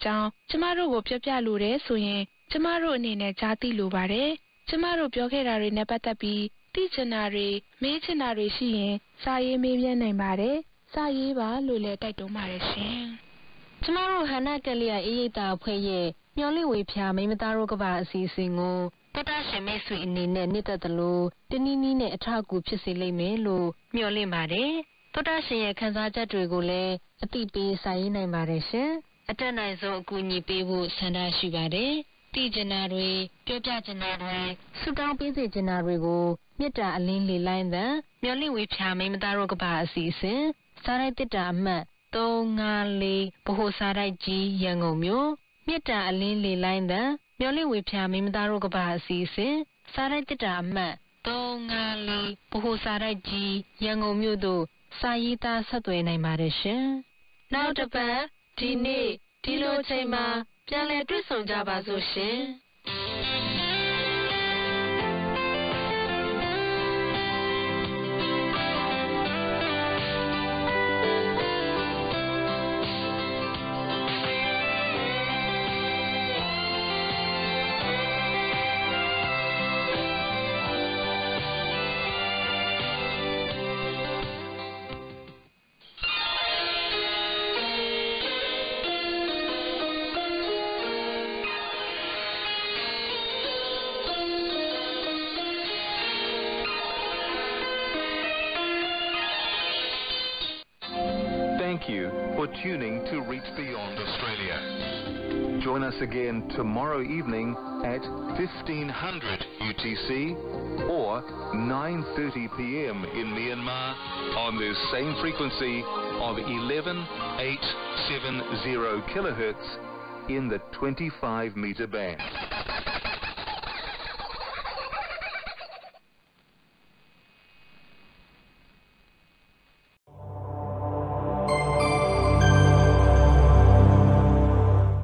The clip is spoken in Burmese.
ကြောင်းကျမတို့ကိုပြောပြလိုတယ်ဆိုရင်ကျမတို့အနေနဲ့ကြားသိလိုပါတယ်ကျမတို့ပြောခဲ့တာတွေနဲ့ပတ်သက်ပြီးသိချင်တာတွေမေးချင်တာတွေရှိရင်စာရေးမေးမြန်းနိုင်ပါတယ်စာရေးပါလို့လည်းတိုက်တွန်းပါတယ်ရှင်ကျမတို့ဟန္နာကလျာအေးရိတ်တာအဖွဲ့ရဲ့မျော်လင့်ဝေဖျားမိမသားတို့ကပါအစီအစဉ်ကိုတော်တာရှင်မိတ်ဆွေအနေနဲ့နှစ်သက်သလိုတနည်းနည်းနဲ့အထောက်အကူဖြစ်စေလိမ့်မယ်လို့မျှော်လင့်ပါတယ်တော်တာရှင်ရဲ့ခန်းစားချက်တွေကိုလည်းအသိပေးစာရေးနိုင်ပါတယ်ရှင်အတက်နိုင်ဆုံးအကူအညီပေးဖို့ဆန္ဒရှိပါတယ်သိကျင်တာတွေပြောပြကျင်တာတွေဆုတောင်းပေးစေချင်တာတွေကိုမေတ္တာအလင်းလေလိုင်းသံမျော်လင့်ဝေဖျားမိမသားတို့ကပါအစီအစဉ်စာရိုက်တစ်တာအမှတ်354ဗဟိုစာရိုက်ကြီးရန်ကုန်မြို့မေတ္တာအလင်းလေလိုင်းသံမျော်လင့်ဝေဖျားမိမသားတို့ကပါအစီအစဉ်စာရိုက်တစ်တာအမှတ်354ဗဟိုစာရိုက်ကြီးရန်ကုန်မြို့သို့စာရေးသားဆက်သွယ်နိုင်ပါတယ်ရှင်နောက်တစ်ပတ်ဒီနေ့ဒီလိုချိန်မှာပြန်လည်တွေ့ဆုံကြပါစို့ရှင် Thank you for tuning to Reach Beyond Australia. Join us again tomorrow evening at 1500 UTC or 9:30 p.m. in Myanmar on this same frequency of 11870 kilohertz in the 25-meter band.